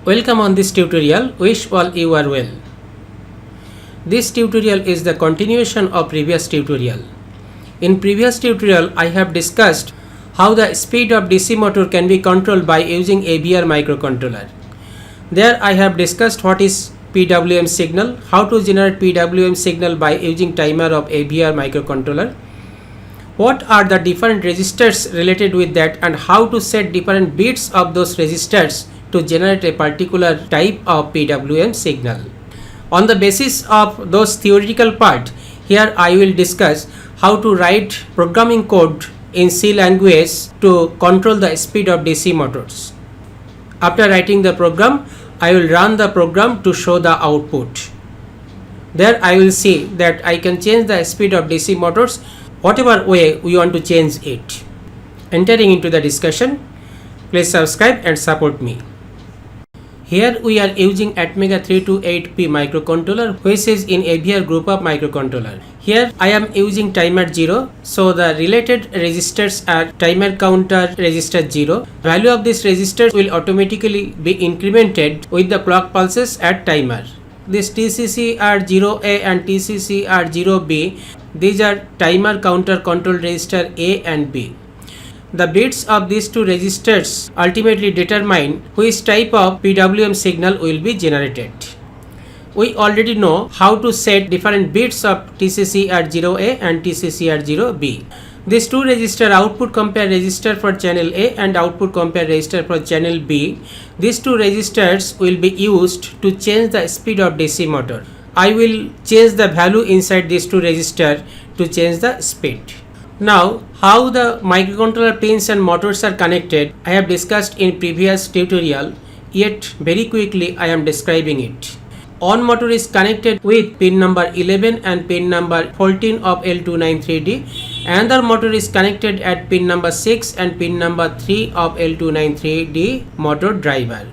Welcome on this tutorial. Wish all you are well. This tutorial is the continuation of previous tutorial. In previous tutorial, I have discussed how the speed of DC motor can be controlled by using AVR microcontroller. There I have discussed what is PWM signal, how to generate PWM signal by using timer of AVR microcontroller, what are the different resistors related with that, and how to set different bits of those resistors to generate a particular type of PWM signal. On the basis of those theoretical part, here I will discuss how to write programming code in C language to control the speed of DC motors. After writing the program, I will run the program to show the output. There I will see that I can change the speed of DC motors whatever way we want to change it. Entering into the discussion, please subscribe and support me. Here we are using Atmega 328P microcontroller, which is in AVR group of microcontroller. Here I am using timer 0, so the related resistors are timer counter resistor 0. Value of this resistor will automatically be incremented with the clock pulses at timer. This TCCR0A and TCCR0B, these are timer counter control register A and B. The bits of these two resistors ultimately determine which type of PWM signal will be generated. We already know how to set different bits of TCCR0A and TCCR0B. These two resistor output compare resistor for channel A and output compare resistor for channel B. These two resistors will be used to change the speed of DC motor. I will change the value inside these two resistors to change the speed. Now, how the microcontroller pins and motors are connected, I have discussed in previous tutorial, yet very quickly I am describing it. On motor is connected with pin number 11 and pin number 14 of L293D. Another motor is connected at pin number 6 and pin number 3 of L293D motor driver.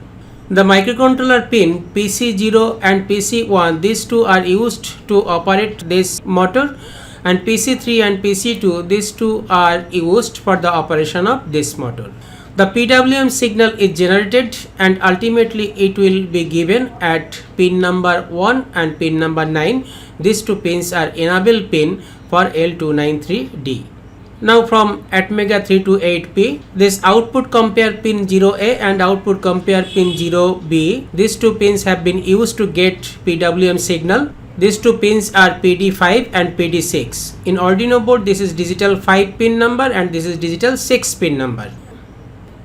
The microcontroller pin PC0 and PC1, these two are used to operate this motor, and PC3 and PC2, these two are used for the operation of this motor. The PWM signal is generated and ultimately it will be given at pin number 1 and pin number 9. These two pins are enable pin for L293D. Now from Atmega 328P, this output compare pin 0A and output compare pin 0B, these two pins have been used to get PWM signal. These two pins are PD5 and PD6. In Arduino board, this is digital 5 pin number and this is digital 6 pin number.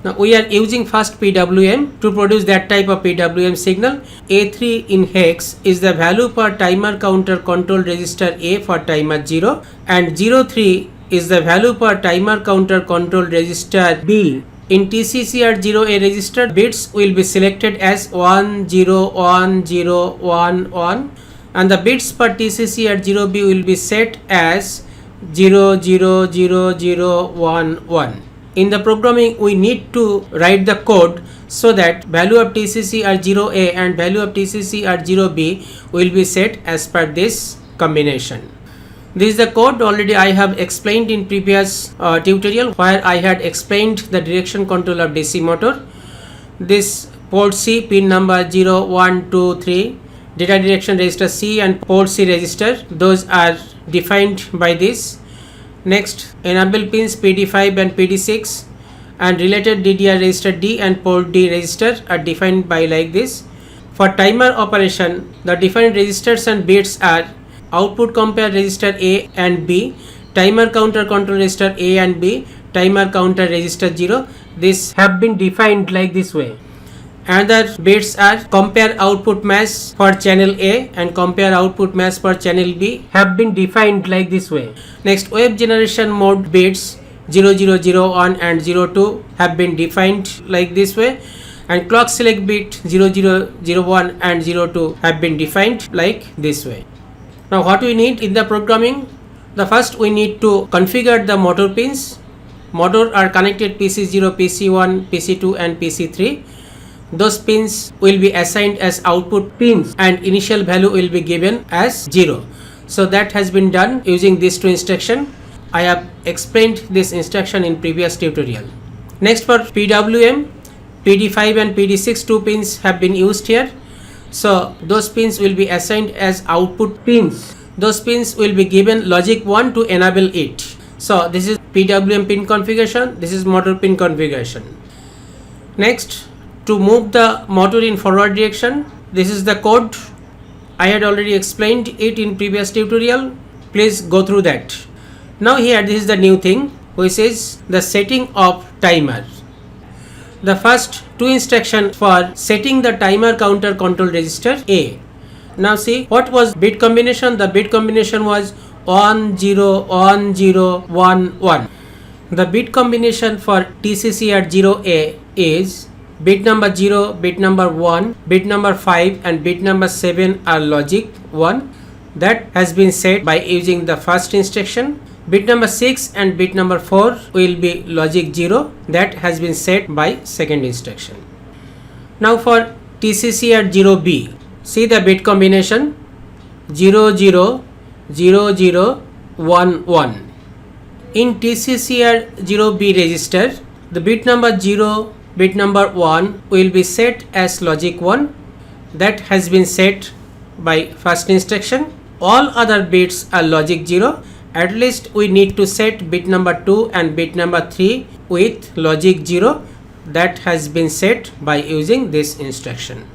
Now we are using first PWM to produce that type of PWM signal. A3 in hex is the value per timer counter control register A for timer 0, and 03 is the value per timer counter control register B. In TCCR0A register, bits will be selected as 1, 0, 1, 0, 1, 1. And the bits per TCCR0B will be set as 0, 0, 0, 0, 1, 1. In the programming, we need to write the code so that value of TCCR0A and value of TCCR0B will be set as per this combination. This is the code already I have explained in previous tutorial, where I had explained the direction control of DC motor. This port C, pin number 0, 1, 2, 3. Data direction register C and port C register, those are defined by this. Next, enable pins PD5 and PD6 and related DDR register D and port D register are defined by like this. For timer operation, the different registers and bits are output compare register A and B, timer counter control register A and B, timer counter register 0. These have been defined like this way. Another bits are compare output match for channel A and compare output match for channel B, have been defined like this way. Next, wave generation mode bits 0001 and 02 have been defined like this way, and clock select bit 0001 and 02 have been defined like this way. Now what we need in the programming? The first we need to configure the motor pins. Motor are connected PC0, PC1, PC2 and PC3. Those pins will be assigned as output pins and initial value will be given as 0. So that has been done using these two instructions. I have explained this instruction in previous tutorial. Next, for PWM, PD5 and PD6 two pins have been used here. So those pins will be assigned as output pins. Those pins will be given logic 1 to enable it. So this is PWM pin configuration, this is motor pin configuration. Next, to move the motor in forward direction, this is the code. I had already explained it in previous tutorial. Please go through that. Now here this is the new thing, which is the setting of timer. The first two instructions for setting the timer counter control register A. Now see what was bit combination. The bit combination was 1 0 1 0 1 1. The bit combination for TCCR 0A is bit number 0, bit number 1, bit number 5 and bit number 7 are logic 1. That has been set by using the first instruction. Bit number 6 and bit number 4 will be logic 0. That has been set by second instruction. Now for TCCR 0B, see the bit combination 0 0 0 0 1 1. In TCCR 0B register, the bit number 0, bit number 1 will be set as logic 1. That has been set by first instruction. All other bits are logic 0. At least we need to set bit number 2 and bit number 3 with logic 0. That has been set by using this instruction.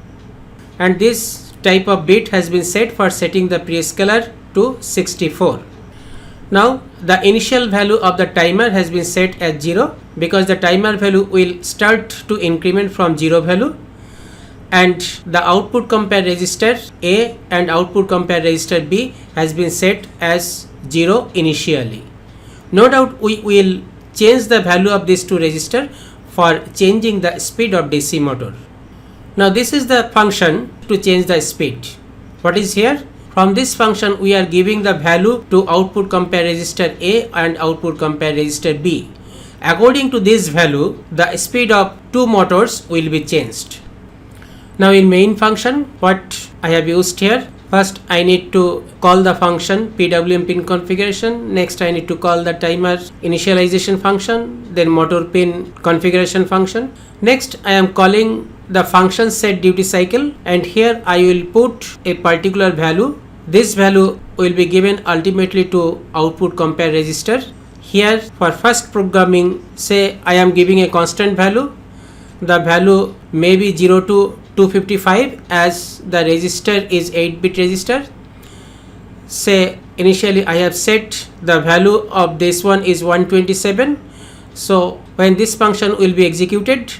And this type of bit has been set for setting the prescaler to 64. Now the initial value of the timer has been set as 0 because the timer value will start to increment from 0 value, and the output compare register A and output compare register B has been set as 0 initially. No doubt we will change the value of these two registers for changing the speed of DC motor. Now this is the function to change the speed. What is here? From this function we are giving the value to output compare register A and output compare register B. According to this value, the speed of two motors will be changed. Now in main function, what I have used here, first I need to call the function PWM pin configuration, next I need to call the timer initialization function, then motor pin configuration function. Next I am calling the function set duty cycle, and here I will put a particular value. This value will be given ultimately to output compare register. Here for first programming, say I am giving a constant value. The value may be 0 to 255 as the register is 8-bit register. Say initially I have set the value of this one is 127. So when this function will be executed,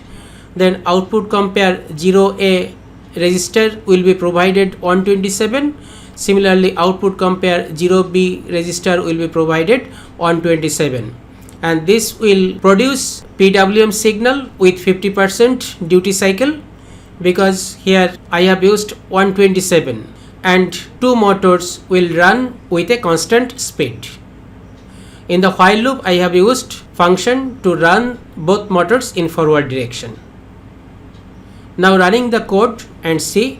then output compare 0A register will be provided 127. Similarly output compare 0B register will be provided 127, and this will produce PWM signal with 50% duty cycle because here I have used 127 and two motors will run with a constant speed. In the while loop I have used function to run both motors in forward direction. Now running the code and see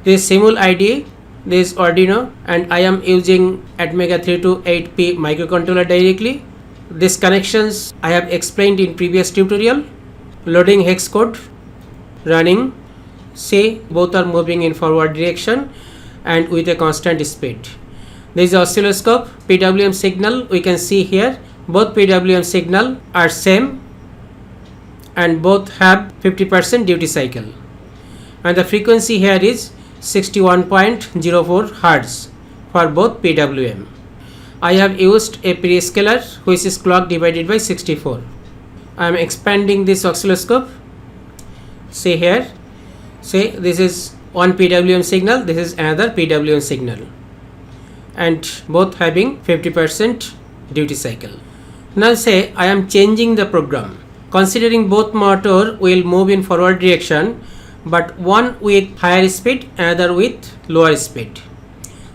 this Simul IDE, this Arduino, and I am using Atmega 328P microcontroller directly. These connections I have explained in previous tutorial. Loading hex code, running, see both are moving in forward direction and with a constant speed. There is oscilloscope, PWM signal, we can see here both PWM signal are same and both have 50% duty cycle, and the frequency here is 61.04 Hz for both PWM. I have used a prescaler which is clock divided by 64. I am expanding this oscilloscope. See here, say this is one PWM signal, this is another PWM signal, and both having 50% duty cycle. Now say I am changing the program. Considering both motor will move in forward direction, but one with higher speed, another with lower speed.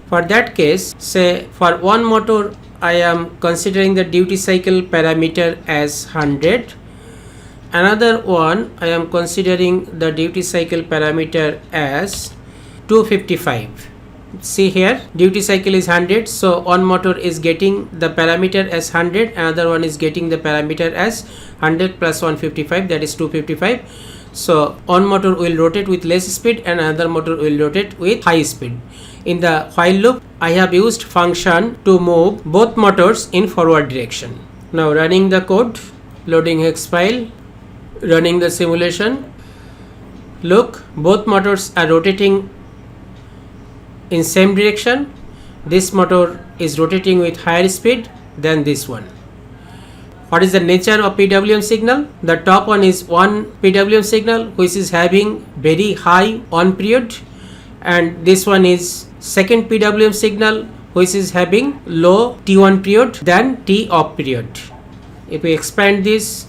For that case, say for one motor I am considering the duty cycle parameter as 100. Another one I am considering the duty cycle parameter as 255. See here, duty cycle is 100, so one motor is getting the parameter as 100, another one is getting the parameter as 100 plus 155, that is 255. So one motor will rotate with less speed and another motor will rotate with high speed. In the while loop, I have used function to move both motors in forward direction. Now running the code, loading hex file, running the simulation. Look, both motors are rotating in same direction. This motor is rotating with higher speed than this one. What is the nature of PWM signal? The top one is one PWM signal which is having very high on period, and this one is second PWM signal which is having low T1 period than T off period. If we expand this,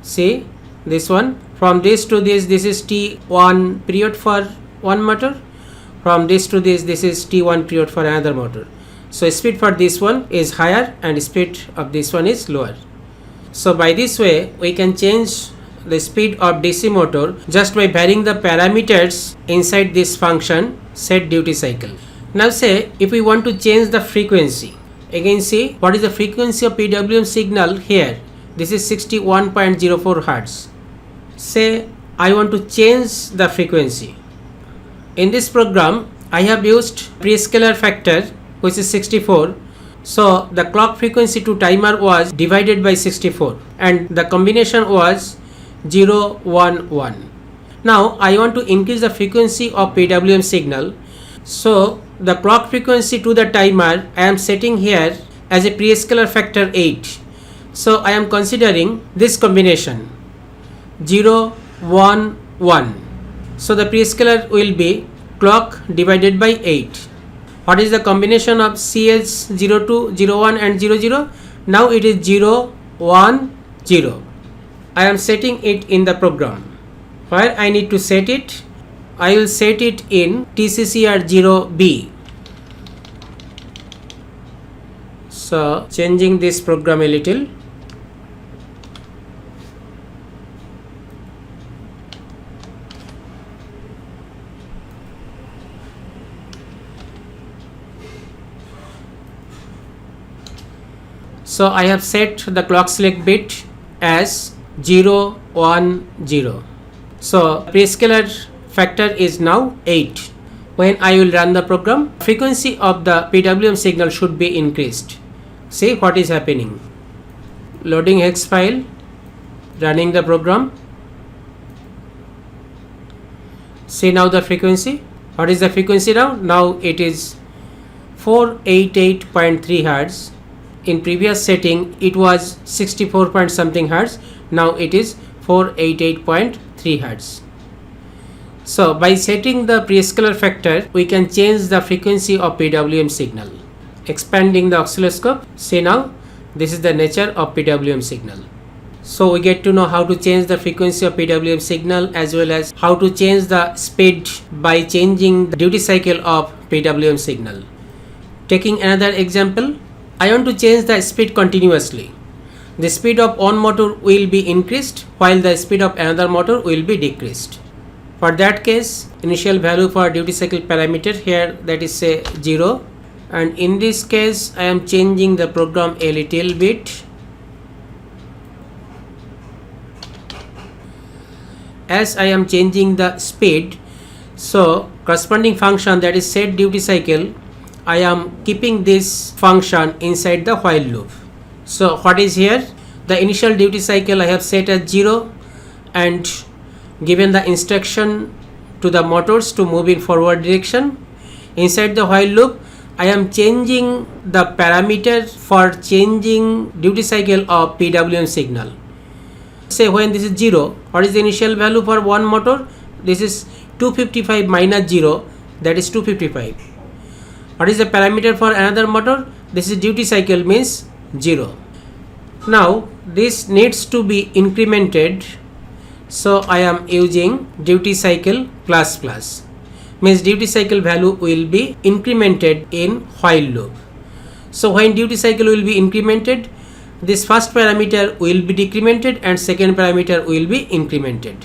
see this one, from this to this is T1 period for one motor, from this to this is T1 period for another motor. So speed for this one is higher and speed of this one is lower. So by this way we can change the speed of DC motor just by varying the parameters inside this function set duty cycle. Now say if we want to change the frequency, again see what is the frequency of PWM signal here. This is 61.04 Hz. Say I want to change the frequency. In this program I have used prescaler factor which is 64. So the clock frequency to timer was divided by 64 and the combination was 0, 1, 1. Now I want to increase the frequency of PWM signal. So the clock frequency to the timer I am setting here as a prescaler factor 8. So I am considering this combination 0, 1, 1. So the prescaler will be clock divided by 8. What is the combination of CS02, 01 and 00? Now it is 0, 1, 0. I am setting it in the program. Where I need to set it? I will set it in TCCR0B. So changing this program a little. So I have set the clock select bit as 0, 1, 0. So prescaler factor is now 8. When I will run the program, frequency of the PWM signal should be increased. See what is happening. Loading hex file, running the program. See now the frequency. What is the frequency now? Now it is 488.3 Hz. In previous setting it was 64 point something Hz. Now it is 488.3 Hz. So by setting the prescaler factor we can change the frequency of PWM signal. Expanding the oscilloscope, see now this is the nature of PWM signal. So we get to know how to change the frequency of PWM signal as well as how to change the speed by changing the duty cycle of PWM signal. Taking another example, I want to change the speed continuously. The speed of one motor will be increased while the speed of another motor will be decreased. For that case, initial value for duty cycle parameter here, that is say 0, and in this case I am changing the program a little bit. As I am changing the speed, so corresponding function, that is set duty cycle, I am keeping this function inside the while loop. So what is here? The initial duty cycle I have set as 0 and given the instruction to the motors to move in forward direction. Inside the while loop I am changing the parameter for changing duty cycle of PWM signal. Say when this is 0, what is the initial value for one motor? This is 255 minus 0, that is 255. What is the parameter for another motor? This is duty cycle, means 0. Now this needs to be incremented, so I am using duty cycle plus plus, means duty cycle value will be incremented in while loop. So when duty cycle will be incremented, this first parameter will be decremented and second parameter will be incremented.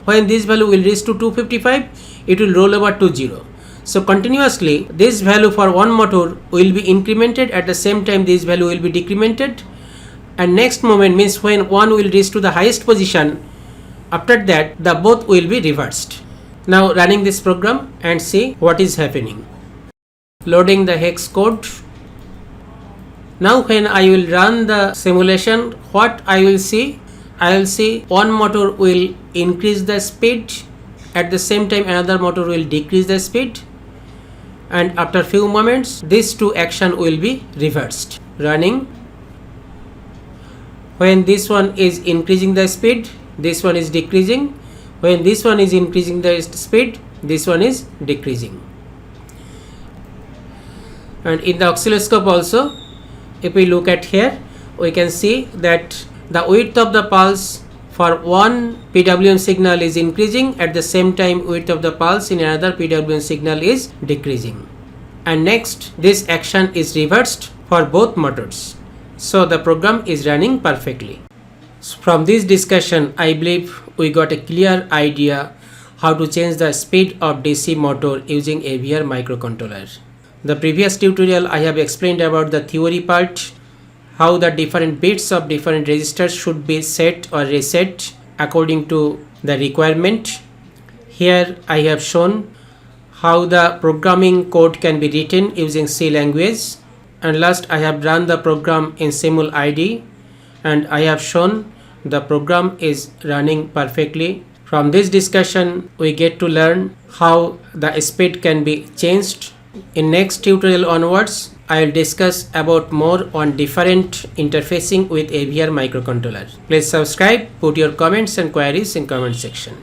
When this value will reach to 255, it will roll over to 0. So continuously this value for one motor will be incremented, at the same time this value will be decremented, and next moment, means when one will reach to the highest position After that, the both will be reversed. Now running this program and see what is happening. Loading the hex code. Now when I will run the simulation, what I will see? I will see one motor will increase the speed, at the same time another motor will decrease the speed, and after few moments these two action will be reversed. Running. When this one is increasing the speed, this one is decreasing. When this one is increasing the speed, this one is decreasing. And in the oscilloscope also, if we look at here, we can see that the width of the pulse for one PWM signal is increasing, at the same time width of the pulse in another PWM signal is decreasing. And next, this action is reversed for both motors. So the program is running perfectly. So from this discussion, I believe we got a clear idea how to change the speed of DC motor using AVR microcontroller. The previous tutorial I have explained about the theory part, how the different bits of different registers should be set or reset according to the requirement. Here I have shown how the programming code can be written using C language, and last I have run the program in Simul ID and I have shown the program is running perfectly. From this discussion we get to learn how the speed can be changed. In next tutorial onwards, I will discuss about more on different interfacing with AVR microcontroller. Please subscribe, put your comments and queries in comment section.